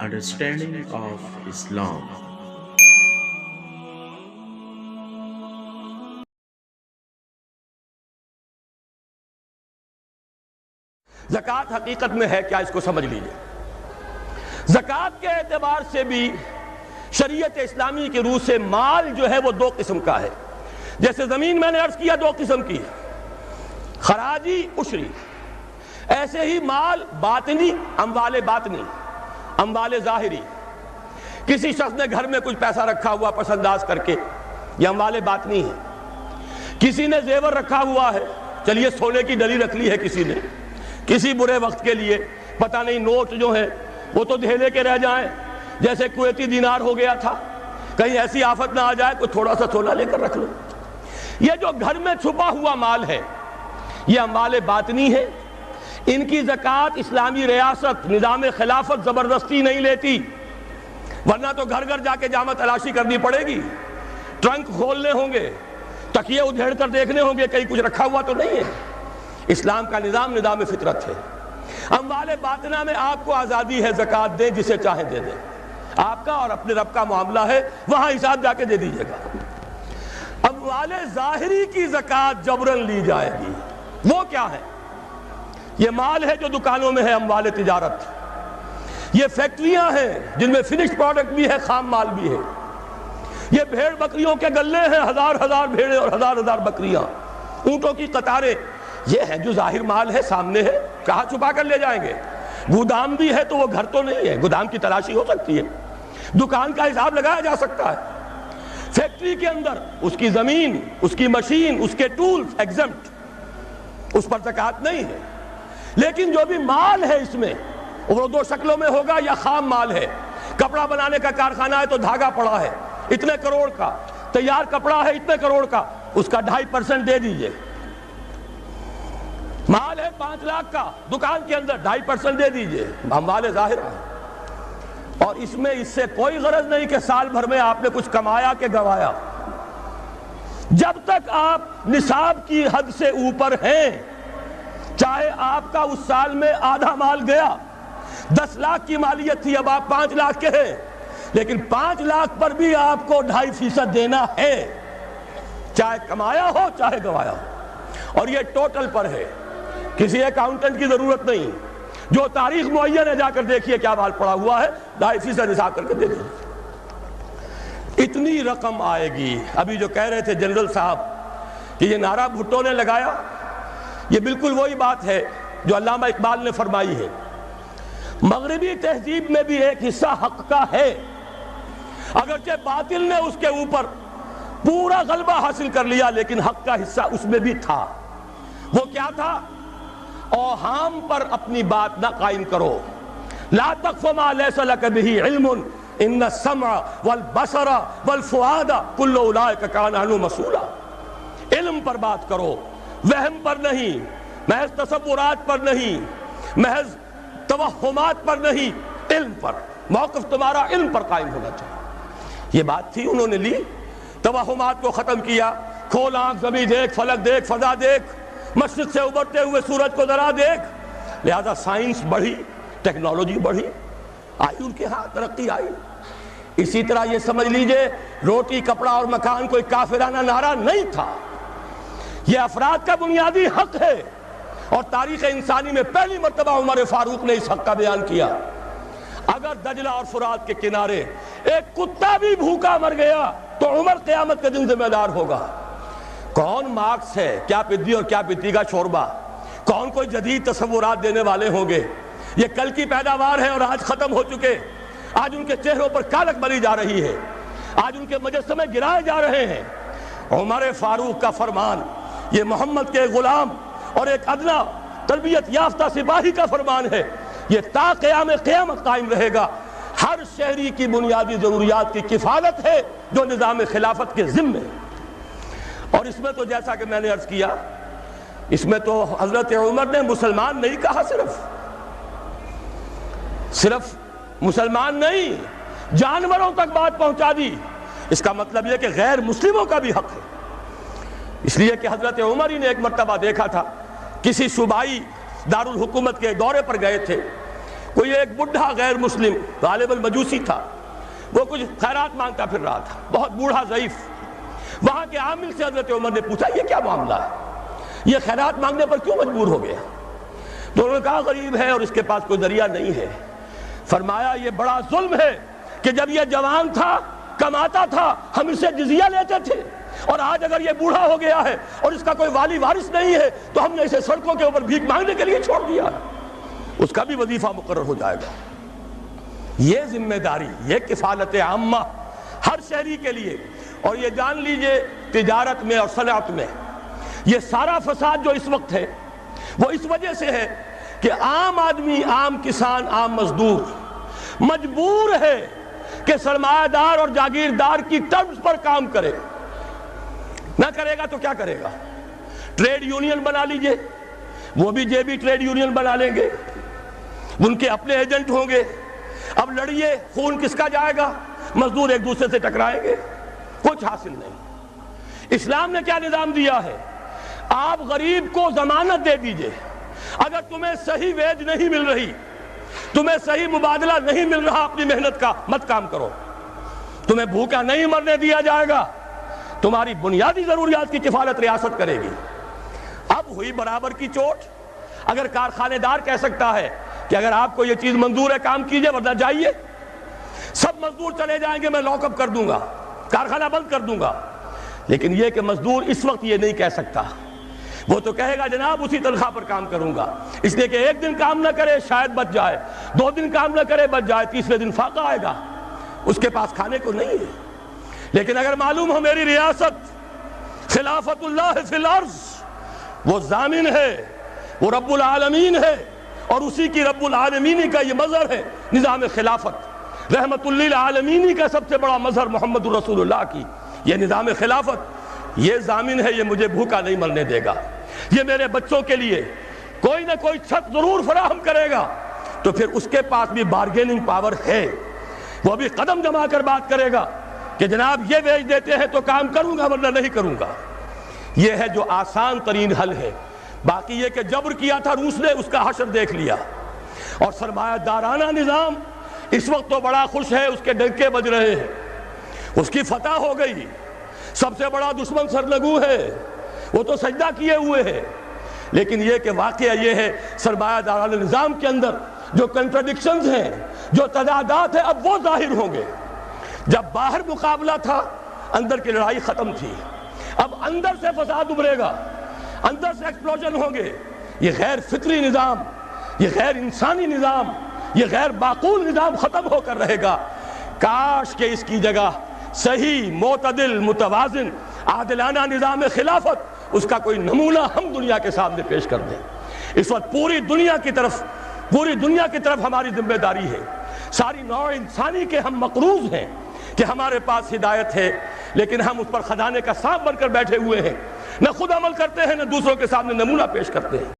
understanding of Islam. زکوٰۃ حقیقت میں ہے کیا، اس کو سمجھ لیجئے۔ زکوٰۃ کے اعتبار سے بھی شریعت اسلامی کی روح سے مال جو ہے وہ دو قسم کا ہے۔ جیسے زمین میں نے عرض کیا دو قسم کی، خراجی عشری، ایسے ہی مال باطنی، اموال باطنی، اموال ظاہری۔ کسی شخص نے گھر میں کچھ پیسہ رکھا ہوا پس انداز کر کے، یہ اموال باطنی ہے۔ کسی نے زیور رکھا ہوا ہے، چلیے سونے کی ڈلی رکھ لی ہے کسی نے، کسی برے وقت کے لیے، پتہ نہیں نوٹ جو ہیں وہ تو دھیلے کے رہ جائیں، جیسے کویتی دینار ہو گیا تھا، کہیں ایسی آفت نہ آ جائے کوئی تھوڑا سا سونا لے کر رکھ لو۔ یہ جو گھر میں چھپا ہوا مال ہے یہ اموال باطنی ہے، ان کی زکوٰۃ اسلامی ریاست نظام خلافت زبردستی نہیں لیتی، ورنہ تو گھر گھر جا کے جامع تلاشی کرنی پڑے گی، ٹرنک کھولنے ہوں گے، تکیے ادھیڑ کر دیکھنے ہوں گے کہیں کچھ رکھا ہوا تو نہیں ہے۔ اسلام کا نظام نظام فطرت ہے۔ اموال باطنہ میں آپ کو آزادی ہے، زکوٰۃ دیں جسے چاہیں دے دیں، آپ کا اور اپنے رب کا معاملہ ہے، وہاں حساب جا کے دے دیجئے گا۔ اموال ظاہری کی زکوٰۃ جبراً لی جائے گی۔ وہ کیا ہے؟ یہ مال ہے جو دکانوں میں ہے، اموال تجارت، یہ فیکٹریاں ہیں جن میں فنشڈ پروڈکٹ بھی ہے، خام مال بھی ہے، یہ بھیڑ بکریوں کے گلے ہیں، ہزار ہزار بھیڑیں اور ہزار ہزار بکریاں، اونٹوں کی قطاریں، یہ ہے جو ظاہر مال ہے، سامنے ہے، کہاں چھپا کر لے جائیں گے؟ گودام بھی ہے تو وہ گھر تو نہیں ہے، گودام کی تلاشی ہو سکتی ہے، دکان کا حساب لگایا جا سکتا ہے۔ فیکٹری کے اندر اس کی زمین، اس کی مشین، اس کے ٹولز ایگزمپٹ، اس پر زکوٰۃ نہیں ہے۔ لیکن جو بھی مال ہے اس میں وہ دو شکلوں میں ہوگا، یا خام مال ہے، کپڑا بنانے کا کارخانہ ہے تو دھاگا پڑا ہے اتنے کروڑ کا، تیار کپڑا ہے اتنے کروڑ کا، اس کا 2.5% دے دیجئے۔ مال ہے 5 لاکھ کا دکان کے اندر، 2.5% دے دیجئے، اموال ظاہرہ ہے۔ اور اس میں اس سے کوئی غرض نہیں کہ سال بھر میں آپ نے کچھ کمایا کہ گوایا، جب تک آپ نصاب کی حد سے اوپر ہیں، چاہے آپ کا اس سال میں آدھا مال گیا، 10 لاکھ کی مالیت تھی، اب آپ 5 لاکھ کے ہیں، لیکن 5 لاکھ پر بھی آپ کو 2.5% دینا ہے، چاہے کمایا ہو چاہے گوایا ہو۔ اور یہ ٹوٹل پر ہے، کسی اکاؤنٹنٹ کی ضرورت نہیں، جو تاریخ معین ہے جا کر دیکھیے کیا مال پڑا ہوا ہے، 2.5% حساب کر کے دے دیجیے۔ اتنی رقم آئے گی۔ ابھی جو کہہ رہے تھے جنرل صاحب کہ یہ نعرہ بھٹو نے لگایا، یہ بالکل وہی بات ہے جو علامہ اقبال نے فرمائی ہے۔ مغربی تہذیب میں بھی ایک حصہ حق کا ہے، اگرچہ باطل نے اس کے اوپر پورا غلبہ حاصل کر لیا، لیکن حق کا حصہ اس میں بھی تھا۔ وہ کیا تھا؟ اوہام پر اپنی بات نہ قائم کرو، لا تقف ما لیس لک بہ علم ان السمع والبصر والفؤاد کل اولئک کان عنہ مسئولا۔ علم پر بات کرو، وہم پر نہیں، محض تصورات پر نہیں، محض توہمات پر نہیں، علم پر۔ موقف تمہارا علم پر قائم ہونا چاہیے۔ یہ بات تھی، انہوں نے لی، توہمات کو ختم کیا، کھول آنکھ، زمین دیکھ، فلک دیکھ، فضا دیکھ، مشرق سے ابھرتے ہوئے سورج کو ذرا دیکھ۔ لہذا سائنس بڑھی، ٹیکنالوجی بڑھی، آئی ان کے ہاں ترقی آئی۔ اسی طرح یہ سمجھ لیجئے روٹی، کپڑا اور مکان کوئی کافرانہ نعرہ نہیں تھا، یہ افراد کا بنیادی حق ہے، اور تاریخ انسانی میں پہلی مرتبہ عمر فاروق نے اس حق کا بیان کیا۔ اگر دجلہ اور فرات کے کنارے ایک کتا بھی بھوکا مر گیا تو عمر قیامت کے دن ذمہ دار ہوگا۔ کون مارکس ہے، کیا پدی اور کیا پتی کا شوربہ، کون کوئی جدید تصورات دینے والے ہوں گے؟ یہ کل کی پیداوار ہے اور آج ختم ہو چکے، آج ان کے چہروں پر کالک بری جا رہی ہے، آج ان کے مجسمے گرائے جا رہے ہیں۔ عمر فاروق کا فرمان، یہ محمد کے غلام اور ایک ادنا تربیت یافتہ سپاہی کا فرمان ہے، یہ تا قیام قیامت قائم رہے گا۔ ہر شہری کی بنیادی ضروریات کی کفالت ہے جو نظام خلافت کے ذمے ہے۔ اور اس میں تو جیسا کہ میں نے عرض کیا، اس میں تو حضرت عمر نے مسلمان نہیں کہا، صرف مسلمان نہیں، جانوروں تک بات پہنچا دی۔ اس کا مطلب یہ کہ غیر مسلموں کا بھی حق ہے۔ اس لیے کہ حضرت عمر ہی نے ایک مرتبہ دیکھا تھا، کسی صوبائی دارالحکومت کے دورے پر گئے تھے، کوئی ایک بڈھا غیر مسلم غالباً مجوسی تھا، وہ کچھ خیرات مانگتا پھر رہا تھا، بہت بوڑھا ضعیف۔ وہاں کے عامل سے حضرت عمر نے پوچھا یہ کیا معاملہ ہے، یہ خیرات مانگنے پر کیوں مجبور ہو گیا؟ تو انہوں نے کہا غریب ہے اور اس کے پاس کوئی ذریعہ نہیں ہے۔ فرمایا یہ بڑا ظلم ہے کہ جب یہ جوان تھا کماتا تھا ہم اس سے جزیہ لیتے تھے، اور آج اگر یہ بوڑھا ہو گیا ہے اور اس کا کوئی والی وارث نہیں ہے تو ہم نے اسے سڑکوں کے اوپر بھیک مانگنے کے لیے چھوڑ دیا، اس کا بھی وظیفہ مقرر ہو جائے گا۔ یہ ذمہ داری، یہ کفالت عامہ ہر شہری کے لیے۔ اور یہ جان لیجئے تجارت میں اور صنعت میں یہ سارا فساد جو اس وقت ہے وہ اس وجہ سے ہے کہ عام آدمی، عام کسان، عام مزدور مجبور ہے کہ سرمایہ دار اور جاگیردار کی ٹرمز پر کام کرے۔ نہ کرے گا تو کیا کرے گا؟ ٹریڈ یونین بنا لیجئے، وہ بھی جیبی ٹریڈ یونین بنا لیں گے، ان کے اپنے ایجنٹ ہوں گے۔ اب لڑیے، خون کس کا جائے گا؟ مزدور ایک دوسرے سے ٹکرائیں گے، کچھ حاصل نہیں۔ اسلام نے کیا نظام دیا ہے؟ آپ غریب کو ضمانت دے دیجئے، اگر تمہیں صحیح ویج نہیں مل رہی، تمہیں صحیح مبادلہ نہیں مل رہا اپنی محنت کا، مت کام کرو، تمہیں بھوکا نہیں مرنے دیا جائے گا، تمہاری بنیادی ضروریات کی کفالت ریاست کرے گی۔ اب ہوئی برابر کی چوٹ۔ اگر کارخانے دار کہہ سکتا ہے کہ اگر آپ کو یہ چیز منظور ہے کام کیجئے ورنہ جائیے، سب مزدور چلے جائیں گے، میں لاک اپ کر دوں گا، کارخانہ بند کر دوں گا، لیکن یہ کہ مزدور اس وقت یہ نہیں کہہ سکتا، وہ تو کہے گا جناب اسی تنخواہ پر کام کروں گا، اس لیے کہ ایک دن کام نہ کرے شاید بچ جائے، 2 دن کام نہ کرے بچ جائے، 30ویں دن فاقہ آئے گا، اس کے پاس کھانے کو نہیں ہے۔ لیکن اگر معلوم ہو میری ریاست خلافت اللہ فی الارض، وہ ضامن ہے، وہ رب العالمین ہے، اور اسی کی رب العالمینی کا یہ مظہر ہے نظام خلافت، رحمت للعالمینی کا سب سے بڑا مظہر محمد رسول اللہ کی یہ نظام خلافت، یہ ضامن ہے یہ مجھے بھوکا نہیں مرنے دے گا، یہ میرے بچوں کے لیے کوئی نہ کوئی چھت ضرور فراہم کرے گا، تو پھر اس کے پاس بھی بارگیننگ پاور ہے، وہ بھی قدم جما کر بات کرے گا کہ جناب یہ ویج دیتے ہیں تو کام کروں گا ورنہ نہیں کروں گا۔ یہ ہے جو آسان ترین حل ہے۔ باقی یہ کہ جبر کیا تھا روس نے، اس کا حشر دیکھ لیا، اور سرمایہ دارانہ نظام اس وقت تو بڑا خوش ہے، اس کے ڈنکے بج رہے ہیں، اس کی فتح ہو گئی، سب سے بڑا دشمن سرنگو ہے، وہ تو سجدہ کیے ہوئے ہے۔ لیکن یہ کہ واقعہ یہ ہے سرمایہ دارانہ نظام کے اندر جو کنٹرڈکشنز ہیں، جو تضادات ہیں، اب وہ ظاہر ہوں گے۔ جب باہر مقابلہ تھا اندر کی لڑائی ختم تھی، اب اندر سے فساد ابھرے گا، اندر سے ایکسپلوژن ہوں گے۔ یہ غیر فطری نظام، یہ غیر انسانی نظام، یہ غیر معقول نظام ختم ہو کر رہے گا۔ کاش کہ اس کی جگہ صحیح، معتدل، متوازن، عادلانہ نظام خلافت، اس کا کوئی نمونہ ہم دنیا کے سامنے پیش کر دیں۔ اس وقت پوری دنیا کی طرف ہماری ذمہ داری ہے، ساری نوع انسانی کے ہم مقروض ہیں کہ ہمارے پاس ہدایت ہے، لیکن ہم اس پر خزانے کا سانپ بن کر بیٹھے ہوئے ہیں، نہ خود عمل کرتے ہیں نہ دوسروں کے سامنے نمونہ پیش کرتے ہیں۔